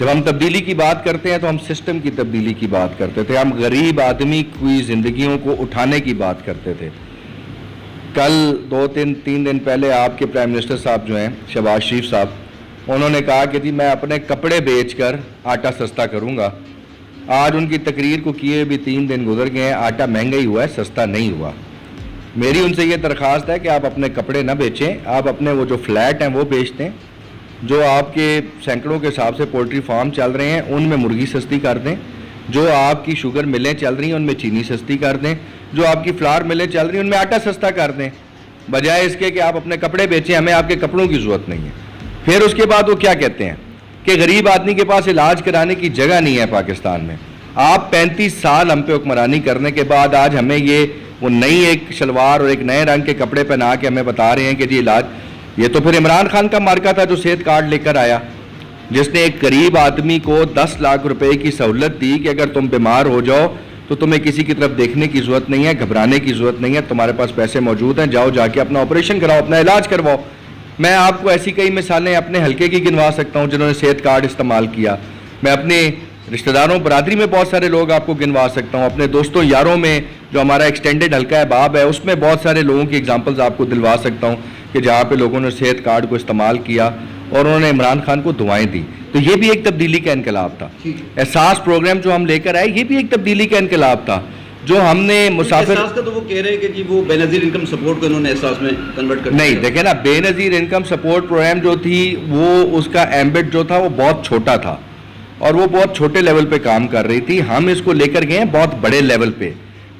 جب ہم تبدیلی کی بات کرتے ہیں تو ہم سسٹم کی تبدیلی کی بات کرتے تھے, ہم غریب آدمی کی زندگیوں کو اٹھانے کی بات کرتے تھے. کل 2-3 دن پہلے آپ کے پرائم منسٹر صاحب جو ہیں شہباز شریف صاحب, انہوں نے کہا کہ جی میں اپنے کپڑے بیچ کر آٹا سستا کروں گا. آج ان کی تقریر کو کیے بھی 3 دن گزر گئے ہیں, آٹا مہنگا ہی ہوا ہے, سستا نہیں ہوا. میری ان سے یہ درخواست ہے کہ آپ اپنے کپڑے نہ بیچیں, آپ اپنے وہ جو فلیٹ ہیں وہ بیچ دیں. جو آپ کے سینکڑوں کے حساب سے پولٹری فارم چل رہے ہیں ان میں مرغی سستی کر دیں. جو آپ کی شوگر ملیں چل رہی ہیں ان میں چینی سستی کر دیں. جو آپ کی فلاور ملیں چل رہی ہیں ان میں آٹا سستا کر دیں, بجائے اس کے کہ آپ اپنے کپڑے بیچیں. ہمیں آپ کے کپڑوں کی ضرورت نہیں ہے. پھر اس کے بعد وہ کیا کہتے ہیں کہ غریب آدمی کے پاس علاج کرانے کی جگہ نہیں ہے پاکستان میں. آپ 35 سال ہم پہ حکمرانی کرنے کے بعد آج ہمیں یہ وہ نئی ایک شلوار اور ایک نئے رنگ کے کپڑے پہنا کے ہمیں بتا رہے ہیں کہ جی علاج. یہ تو پھر عمران خان کا مارکا تھا جو صحت کارڈ لے کر آیا, جس نے ایک غریب آدمی کو 10 لاکھ روپے کی سہولت دی کہ اگر تم بیمار ہو جاؤ تو تمہیں کسی کی طرف دیکھنے کی ضرورت نہیں ہے, گھبرانے کی ضرورت نہیں ہے, تمہارے پاس پیسے موجود ہیں, جاؤ جا کے اپنا آپریشن کراؤ, اپنا علاج کرواؤ. میں آپ کو ایسی کئی مثالیں اپنے حلقے کی گنوا سکتا ہوں جنہوں نے صحت کارڈ استعمال کیا. میں اپنے رشتہ داروں برادری میں بہت سارے لوگ آپ کو گنوا سکتا ہوں, اپنے دوستوں یاروں میں جو ہمارا ایکسٹینڈڈ حلقہ باب ہے اس میں بہت سارے لوگوں کی ایگزامپلز آپ کو دلوا سکتا ہوں کہ جہاں پہ لوگوں نے صحت کارڈ کو استعمال کیا اور انہوں نے عمران خان کو دعائیں دی. تو یہ بھی ایک تبدیلی کا انقلاب تھا. احساس پروگرام جو ہم لے کر آئے یہ بھی ایک تبدیلی کا انقلاب تھا. جو ہم نے مسافر احساس کا تو وہ کہہ رہے ہیں کہ جی وہ بے نظیر انکم سپورٹ کو انہوں نے احساس میں کنورٹ کر نہیں, دیکھیں نا, بے نظیر انکم سپورٹ پروگرام جو تھی وہ اس کا ایمبٹ جو تھا وہ بہت چھوٹا تھا اور وہ بہت چھوٹے لیول پہ کام کر رہی تھی. ہم اس کو لے کر گئے ہیں بہت بڑے لیول پہ.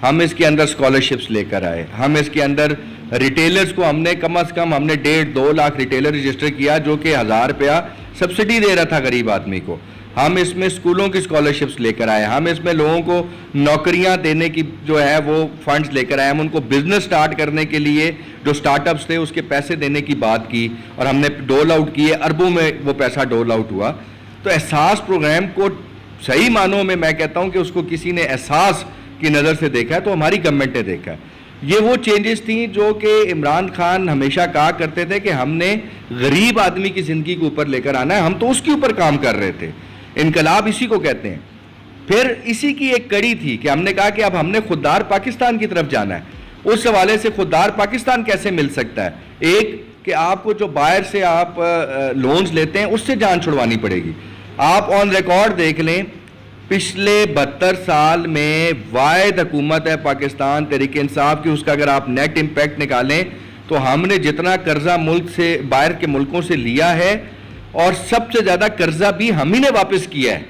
ہم اس کے اندر اسکالرشپس لے کر آئے, ہم اس کے اندر ریٹیلرز کو ہم نے کم از کم ہم نے 1.5-2 لاکھ ریٹیلر رجسٹر کیا جو کہ 1000 روپیہ سبسڈی دے رہا تھا غریب آدمی کو. ہم اس میں اسکولوں کی اسکالرشپس لے کر آئے, ہم اس میں لوگوں کو نوکریاں دینے کی جو ہے وہ فنڈز لے کر آئے. ہم ان کو بزنس سٹارٹ کرنے کے لیے جو سٹارٹ اپس تھے اس کے پیسے دینے کی بات کی اور ہم نے ڈول آؤٹ کیے, اربوں میں وہ پیسہ ڈول آؤٹ ہوا. تو احساس پروگرام کو صحیح معنوں میں کہتا ہوں کہ اس کو کسی نے احساس کی نظر سے دیکھا ہے تو ہماری گورنمنٹ نے دیکھا ہے. یہ وہ چینجز تھیں جو کہ عمران خان ہمیشہ کہا کرتے تھے کہ ہم نے غریب آدمی کی زندگی کو اوپر لے کر آنا ہے, ہم تو اس کے اوپر کام کر رہے تھے. انقلاب اسی کو کہتے ہیں. پھر اسی کی ایک کڑی تھی کہ ہم نے کہا کہ اب ہم نے خوددار پاکستان کی طرف جانا ہے. اس حوالے سے خوددار پاکستان کیسے مل سکتا ہے؟ ایک کہ آپ کو جو باہر سے آپ لونز لیتے ہیں اس سے جان چھڑوانی پڑے گی. آپ آن ریکارڈ دیکھ لیں, پچھلے 72 سال میں واحد حکومت ہے پاکستان تحریک انصاف کی, اس کا اگر آپ نیٹ امپیکٹ نکالیں تو ہم نے جتنا قرضہ ملک سے باہر کے ملکوں سے لیا ہے اور سب سے زیادہ قرضہ بھی ہم ہی نے واپس کیا ہے.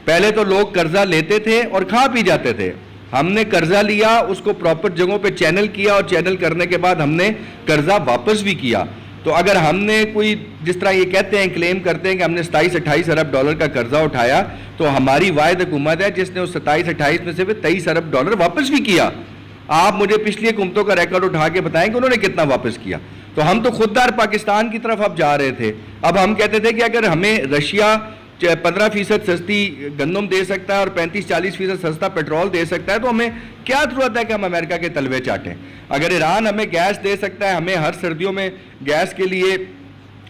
پہلے تو لوگ قرضہ لیتے تھے اور کھا پی جاتے تھے, ہم نے قرضہ لیا, اس کو پراپر جگہوں پہ چینل کیا اور چینل کرنے کے بعد ہم نے قرضہ واپس بھی کیا. تو اگر ہم نے کوئی جس طرح یہ کہتے ہیں کلیم کرتے ہیں کہ ہم نے 27-28 ارب ڈالر کا قرضہ اٹھایا, تو ہماری واحد حکومت ہے جس نے اس 27-28 میں سے 23 ارب ڈالر واپس بھی کیا. آپ مجھے پچھلی حکومتوں کا ریکارڈ اٹھا کے بتائیں کہ انہوں نے کتنا واپس کیا. تو ہم تو خوددار پاکستان کی طرف اب جا رہے تھے. اب ہم کہتے تھے کہ اگر ہمیں رشیا 15% سستی گندم دے سکتا ہے اور 35-40% سستا پیٹرول دے سکتا ہے تو ہمیں کیا ضرورت ہے کہ ہم امریکہ کے تلوے چاٹیں. اگر ایران ہمیں گیس دے سکتا ہے, ہمیں ہر سردیوں میں گیس کے لیے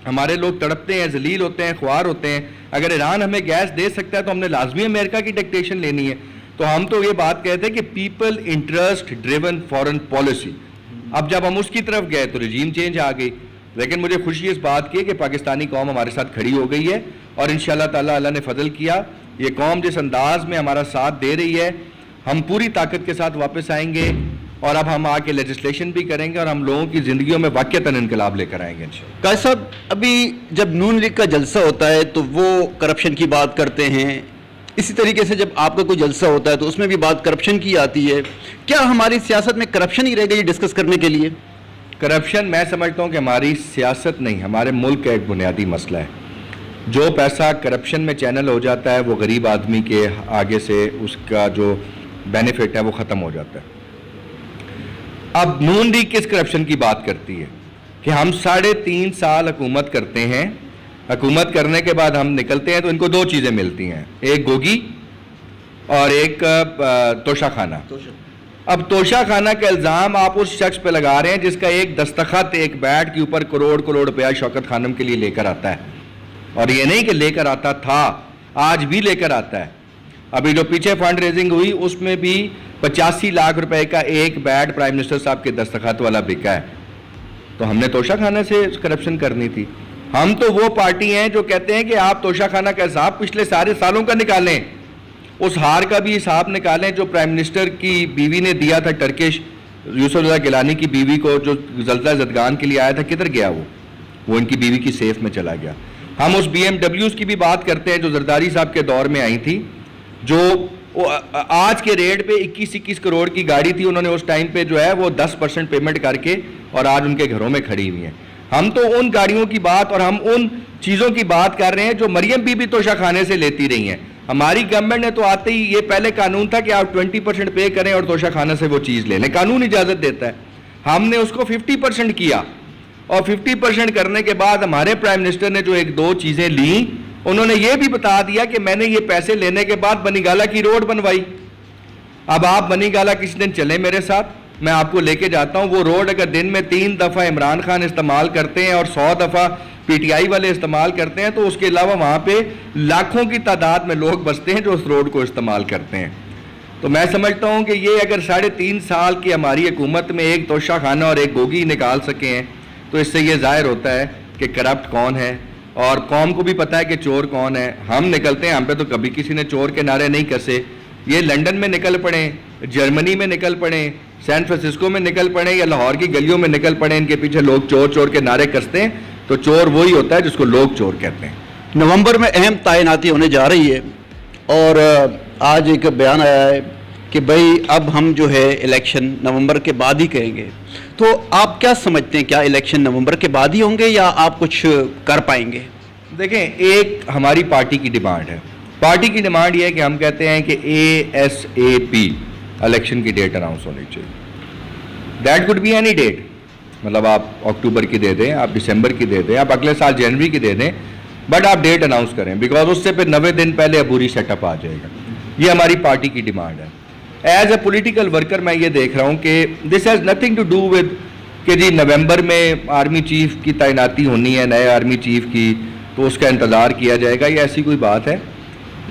ہمارے لوگ تڑپتے ہیں, ذلیل ہوتے ہیں, خوار ہوتے ہیں, اگر ایران ہمیں گیس دے سکتا ہے تو ہم نے لازمی امریکہ کی ڈکٹیشن لینی ہے. تو ہم تو یہ بات کہتے ہیں کہ people interest driven foreign policy. اب جب ہم اس کی طرف گئے تو رجیم چینج آ گئی. لیکن مجھے خوشی اس بات کی کہ پاکستانی قوم ہمارے ساتھ کھڑی ہو گئی ہے اور انشاءاللہ تعالی اللہ نے فضل کیا. یہ قوم جس انداز میں ہمارا ساتھ دے رہی ہے, ہم پوری طاقت کے ساتھ واپس آئیں گے اور اب ہم آ کے لیجسلیشن بھی کریں گے اور ہم لوگوں کی زندگیوں میں واقعتاً انقلاب لے کر آئیں گے انشاءاللہ. قائد صاحب, ابھی جب نون لیگ کا جلسہ ہوتا ہے تو وہ کرپشن کی بات کرتے ہیں, اسی طریقے سے جب آپ کا کوئی جلسہ ہوتا ہے تو اس میں بھی بات کرپشن کی آتی ہے. کیا ہماری سیاست میں کرپشن ہی رہ گئی ڈسکس کرنے کے لیے؟ کرپشن میں سمجھتا ہوں کہ ہماری سیاست نہیں, ہمارے ملک کا ایک بنیادی مسئلہ ہے. جو پیسہ کرپشن میں چینل ہو جاتا ہے وہ غریب آدمی کے آگے سے اس کا جو بینیفٹ ہے وہ ختم ہو جاتا ہے. اب نون لیگ کس کرپشن کی بات کرتی ہے کہ ہم 3.5 سال حکومت کرتے ہیں, حکومت کرنے کے بعد ہم نکلتے ہیں تو ان کو 2 چیزیں ملتی ہیں, ایک گوگی اور ایک توشہ خانہ. اب توشہ خانہ کا الزام آپ اس شخص پہ لگا رہے ہیں جس کا ایک دستخط ایک بیٹ کے اوپر کروڑ روپیہ شوکت خانم کے لیے لے کر آتا ہے, اور یہ نہیں کہ لے کر آتا تھا, آج بھی لے کر آتا ہے. ابھی جو پیچھے فنڈ ریزنگ ہوئی اس میں بھی 85 لاکھ روپے کا ایک بیڈ پرائم منسٹر صاحب کے دستخط والا بکا ہے. تو ہم نے توشہ خانہ سے کرپشن کرنی تھی. ہم تو وہ پارٹی ہیں جو کہتے ہیں کہ آپ توشہ خانہ کا حساب پچھلے سارے سالوں کا نکالیں, اس ہار کا بھی حساب نکالیں جو پرائم منسٹر کی بیوی نے دیا تھا ٹرکش یوسف رضا گیلانی کی بیوی کو, جو زلزلہ زدگان کے لیے آیا تھا, کدھر گیا وہ ان کی بیوی کی سیف میں چلا گیا. ہم اس BMW کی بھی بات کرتے ہیں جو زرداری صاحب کے دور میں آئی تھی, جو آج کے ریٹ پہ 21 کروڑ کی گاڑی تھی, انہوں نے اس ٹائم پہ جو ہے وہ 10% پیمنٹ کر کے اور آج ان کے گھروں میں کھڑی ہوئی ہیں. ہم تو ان گاڑیوں کی بات اور ہم ان چیزوں کی بات کر رہے ہیں جو مریم بی بی توشہ خانے سے لیتی رہی ہیں. ہماری گورنمنٹ نے تو آتے ہی یہ پہلے قانون تھا کہ آپ 20% پے کریں اور توشہ خانہ سے وہ چیز لے لیں, قانون اجازت دیتا ہے. ہم نے اس کو 50% کیا, اور 50% کرنے کے بعد ہمارے پرائم منسٹر نے جو ایک دو چیزیں لیں, انہوں نے یہ بھی بتا دیا کہ میں نے یہ پیسے لینے کے بعد بنی گالا کی روڈ بنوائی. اب آپ بنی گالا کسی دن چلیں میرے ساتھ, میں آپ کو لے کے جاتا ہوں. وہ روڈ اگر دن میں 3 دفعہ عمران خان استعمال کرتے ہیں اور 100 دفعہ PTI والے استعمال کرتے ہیں, تو اس کے علاوہ وہاں پہ لاکھوں کی تعداد میں لوگ بستے ہیں جو اس روڈ کو استعمال کرتے ہیں. تو میں سمجھتا ہوں کہ یہ اگر 3.5 سال کی ہماری حکومت میں ایک توشہ خانہ اور ایک گوگی نکال سکے ہیں, تو اس سے یہ ظاہر ہوتا ہے کہ کرپٹ کون ہے, اور قوم کو بھی پتہ ہے کہ چور کون ہے. ہم نکلتے ہیں, ہم پہ تو کبھی کسی نے چور کے نعرے نہیں کسے. یہ لنڈن میں نکل پڑیں, جرمنی میں نکل پڑیں, سین فرانسسکو میں نکل پڑیں, یا لاہور کی گلیوں میں نکل پڑیں, ان کے پیچھے لوگ چور چور کے نعرے کستے ہیں, تو چور وہی ہوتا ہے جس کو لوگ چور کہتے ہیں. نومبر میں اہم تعیناتی ہونے جا رہی ہے, اور آج ایک بیان آیا ہے کہ بھائی اب ہم جو ہے الیکشن نومبر کے بعد ہی کریں گے. تو آپ کیا سمجھتے ہیں, کیا الیکشن نومبر کے بعد ہی ہوں گے یا آپ کچھ کر پائیں گے؟ دیکھیں, ایک ہماری پارٹی کی ڈیمانڈ ہے. پارٹی کی ڈیمانڈ یہ ہے کہ ہم کہتے ہیں کہ ASAP الیکشن کی ڈیٹ اناؤنس ہونی چاہیے. That could be any date, مطلب آپ اکتوبر کی دے دیں, آپ دسمبر کی دے دیں, آپ اگلے سال جنوری کی دے دیں, بٹ آپ ڈیٹ اناؤنس کریں, بیکاز اس سے پھر 90 دن پہلے عبوری سیٹ اپ آ جائے گا. یہ ہماری پارٹی کی ڈیمانڈ ہے. ایز اے پولیٹیکل ورکر میں یہ دیکھ رہا ہوں کہ this has nothing to do with کہ جی نومبر میں آرمی چیف کی تعیناتی ہونی ہے, نئے آرمی چیف کی, تو اس کا انتظار کیا جائے گا, یہ ایسی کوئی بات ہے.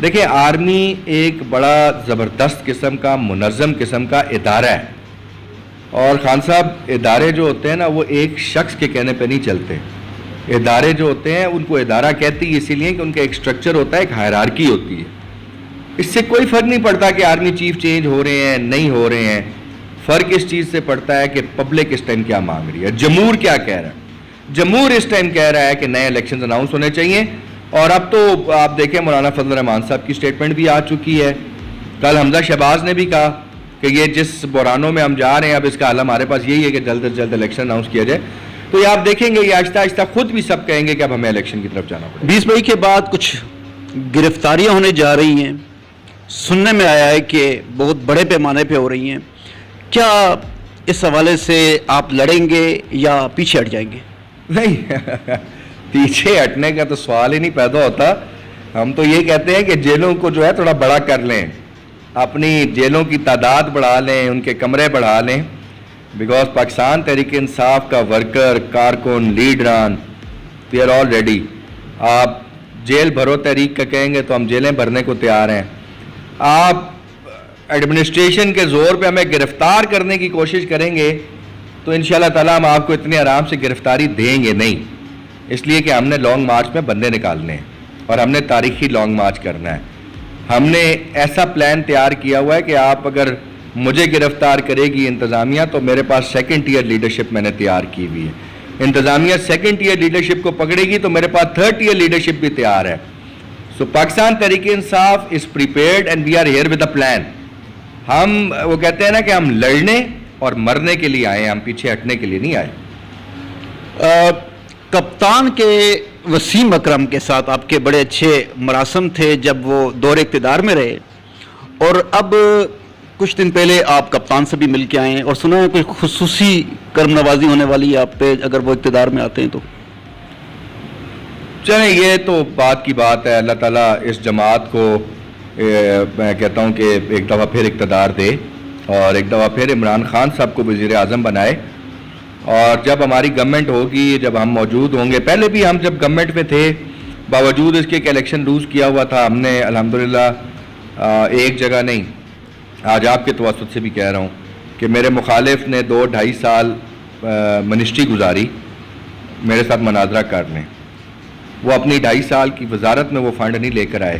دیکھیں, آرمی ایک بڑا زبردست قسم کا منظم قسم کا ادارہ ہے, اور خان صاحب ادارے جو ہوتے ہیں نا وہ ایک شخص کے کہنے پہ نہیں چلتے. ادارے جو ہوتے ہیں ان کو ادارہ کہتی ہے اسی لیے کہ ان کا ایک سٹرکچر ہوتا ہے, ایک ہائرارکی ہوتی ہے. اس سے کوئی فرق نہیں پڑتا کہ آرمی چیف چینج ہو رہے ہیں نہیں ہو رہے ہیں. فرق اس چیز سے پڑتا ہے کہ پبلک اس ٹائم کیا مانگ رہی ہے, جمہور کیا کہہ رہا ہے. جمہور اس ٹائم کہہ رہا ہے کہ نئے الیکشنز اناؤنس ہونے چاہیے, اور اب تو آپ دیکھیں مولانا فضل الرحمان صاحب کی سٹیٹمنٹ بھی آ چکی ہے. کل حمزہ شہباز نے بھی کہا کہ یہ جس بحرانوں میں ہم جا رہے ہیں اب اس کا حل ہمارے پاس یہی ہے کہ جلد از جلد الیکشن اناؤنس کیا جائے. تو یہ آپ دیکھیں گے یہ آہستہ آہستہ خود بھی سب کہیں گے کہ اب ہمیں الیکشن کی طرف جانا پڑے. 20 مئی کے بعد کچھ گرفتاریاں ہونے جا رہی ہیں, سننے میں آیا ہے کہ بہت بڑے پیمانے پہ ہو رہی ہیں. کیا اس حوالے سے آپ لڑیں گے یا پیچھے ہٹ جائیں گے؟ نہیں, پیچھے ہٹنے کا تو سوال ہی نہیں پیدا ہوتا. ہم تو یہ کہتے ہیں کہ جیلوں کو جو ہے تھوڑا بڑا کر لیں, اپنی جیلوں کی تعداد بڑھا لیں, ان کے کمرے بڑھا لیں, بیکاز پاکستان تحریک انصاف کا ورکر, کارکن, لیڈران, وی آر آل ریڈی. آپ جیل بھرو تحریک کا کہیں گے تو ہم جیلیں بھرنے کو تیار ہیں. آپ ایڈمنسٹریشن کے زور پہ ہمیں گرفتار کرنے کی کوشش کریں گے تو انشاءاللہ تعالیٰ ہم آپ کو اتنے آرام سے گرفتاری دیں گے نہیں, اس لیے کہ ہم نے لانگ مارچ میں بندے نکالنے ہیں اور ہم نے تاریخی لانگ مارچ کرنا ہے. ہم نے ایسا پلان تیار کیا ہوا ہے کہ آپ اگر مجھے گرفتار کرے گی انتظامیہ تو میرے پاس 2nd ٹیئر لیڈرشپ میں نے تیار کی ہوئی ہے. انتظامیہ 2nd ٹیئر لیڈرشپ کو پکڑے گی تو میرے پاس 3rd ٹیئر لیڈرشپ بھی تیار ہے. سو Pakistan Tehreek Insaf is prepared and we are here with a plan. ہم وہ کہتے ہیں نا کہ ہم لڑنے اور مرنے کے لیے آئے ہیں, ہم پیچھے ہٹنے کے لیے نہیں آئے. کپتان کے وسیم اکرم کے ساتھ آپ کے بڑے اچھے مراسم تھے جب وہ دور اقتدار میں رہے, اور اب کچھ دن پہلے آپ کپتان سے بھی مل کے آئے ہیں اور سنا ہے کوئی خصوصی کرم نوازی ہونے والی ہے آپ پہ اگر وہ اقتدار میں آتے ہیں تو. چلیں, یہ تو بات کی بات ہے. اللہ تعالیٰ اس جماعت کو میں کہتا ہوں کہ ایک دفعہ پھر اقتدار دے اور ایک دفعہ پھر عمران خان صاحب کو وزیر اعظم بنائے. اور جب ہماری گورنمنٹ ہوگی, جب ہم موجود ہوں گے, پہلے بھی ہم جب گورنمنٹ میں تھے باوجود اس کے ایک الیکشن لوز کیا ہوا تھا ہم نے الحمدللہ ایک جگہ نہیں، آج آپ کے توسط سے بھی کہہ رہا ہوں کہ میرے مخالف نے 2-2.5 سال منسٹری گزاری میرے ساتھ مناظرہ کرنے، وہ اپنی 2.5 سال کی وزارت میں وہ فنڈ نہیں لے کر آئے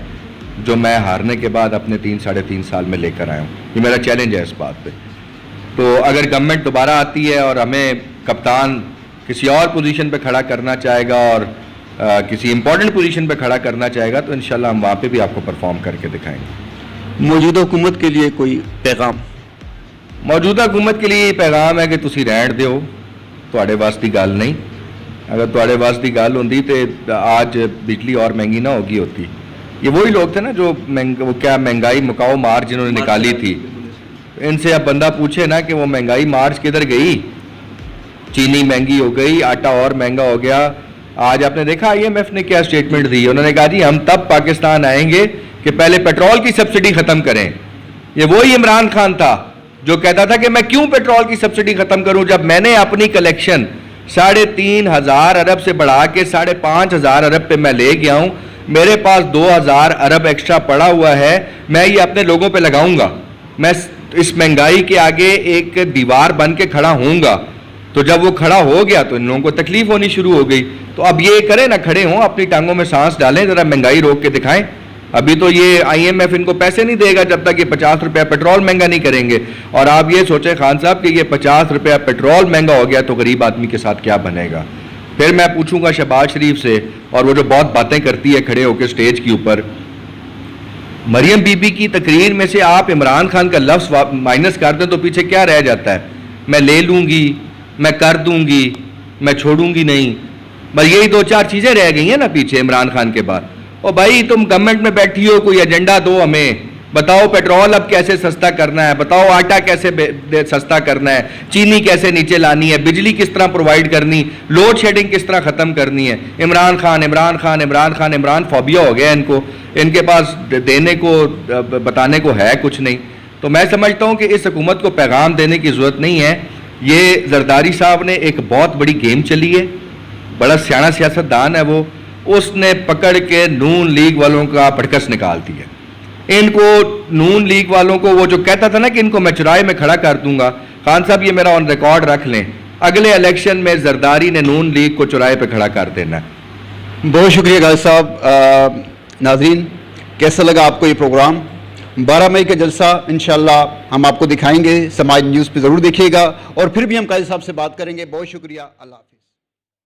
جو میں ہارنے کے بعد اپنے 3-3.5 سال میں لے کر آیا ہوں. یہ میرا چیلنج ہے اس بات پہ. تو اگر گورنمنٹ دوبارہ آتی ہے اور ہمیں کپتان کسی اور پوزیشن پہ کھڑا کرنا چاہے گا اور کسی امپورٹنٹ پوزیشن پہ کھڑا کرنا چاہے گا تو انشاءاللہ ہم وہاں پہ بھی آپ کو پرفارم کر کے دکھائیں گے. موجودہ حکومت کے لیے کوئی پیغام؟ موجودہ حکومت کے لیے یہ پیغام ہے کہ تسی رہن دیو، تواڈے واسطے گل نہیں. اگر تواڈے واسطے گل ہوندی تو آج بجلی اور مہنگی نہ ہوگی ہوتی. یہ وہی لوگ تھے نا جو وہ کیا مہنگائی مکاؤ مارچ جنہوں نے نکالی تھی. ان سے اب بندہ پوچھے نا کہ وہ مہنگائی مارچ کدھر گئی؟ چینی مہنگی ہو گئی، آٹا اور مہنگا ہو گیا. آج آپ نے دیکھا IMF نے کیا سٹیٹمنٹ دی. انہوں نے کہا جی ہم تب پاکستان آئیں گے کہ پہلے پیٹرول کی سبسڈی ختم کریں. یہ وہی عمران خان تھا جو کہتا تھا کہ میں کیوں پیٹرول کی سبسڈی ختم کروں جب میں نے اپنی کلیکشن 3,500 ارب سے بڑھا کے 5,500 ارب پہ میں لے گیا ہوں. میرے پاس 2,000 ارب ایکسٹرا پڑا ہوا ہے، میں یہ اپنے لوگوں پہ لگاؤں گا. میں اس مہنگائی کے آگے ایک دیوار بن کے کھڑا ہوں گا. تو جب وہ کھڑا ہو گیا تو ان لوگوں کو تکلیف ہونی شروع ہو گئی. تو اب یہ کریں نا، کھڑے ہوں، اپنی ٹانگوں میں سانس ڈالیں، ذرا مہنگائی روک کے دکھائیں. ابھی تو یہ IMF ان کو پیسے نہیں دے گا جب تک یہ 50 روپیہ پیٹرول مہنگا نہیں کریں گے. اور آپ یہ سوچیں خان صاحب کہ یہ 50 روپیہ پیٹرول مہنگا ہو گیا تو غریب آدمی کے ساتھ کیا بنے گا. پھر میں پوچھوں گا شہباز شریف سے، اور وہ جو بہت باتیں کرتی ہے کھڑے ہو کے سٹیج کے اوپر، مریم بی بی کی تقریر میں سے آپ عمران خان کا لفظ مائنس کر دیں تو پیچھے کیا رہ جاتا ہے؟ میں لے لوں گی، میں کر دوں گی، میں چھوڑوں گی نہیں. بس یہی 2-4 چیزیں رہ گئی ہیں نا پیچھے عمران خان کے بعد. او بھائی تم گورنمنٹ میں بیٹھی ہو، کوئی ایجنڈا دو ہمیں. بتاؤ پیٹرول اب کیسے سستا کرنا ہے، بتاؤ آٹا کیسے سستا کرنا ہے، چینی کیسے نیچے لانی ہے، بجلی کس طرح پرووائڈ کرنی، لوڈ شیڈنگ کس طرح ختم کرنی ہے. عمران خان عمران خان عمران خان عمران فوبیا ہو گیا ان کو. ان کے پاس دینے کو بتانے کو ہے کچھ نہیں. تو میں سمجھتا ہوں کہ اس حکومت کو پیغام دینے کی ضرورت نہیں ہے. یہ زرداری صاحب نے ایک بہت بڑی گیم چلی ہے، بڑا سیاح سیاستدان ہے وہ. اس نے پکڑ کے نون لیگ والوں کا پٹکس نکال دیا. ان کو نون لیگ والوں کو وہ جو کہتا تھا نا کہ ان کو میں چوراہے میں کھڑا کر دوں گا، خان صاحب یہ میرا آن ریکارڈ رکھ لیں، اگلے الیکشن میں زرداری نے نون لیگ کو چوراہے پہ کھڑا کر دینا ہے. بہت شکریہ غازی صاحب. ناظرین کیسا لگا آپ کو یہ پروگرام؟ 12 مئی کا جلسہ انشاءاللہ ہم آپ کو دکھائیں گے. سماج نیوز پہ ضرور دیکھیے گا اور پھر بھی ہم قاضی صاحب سے بات کریں گے. بہت شکریہ. اللہ حافظ.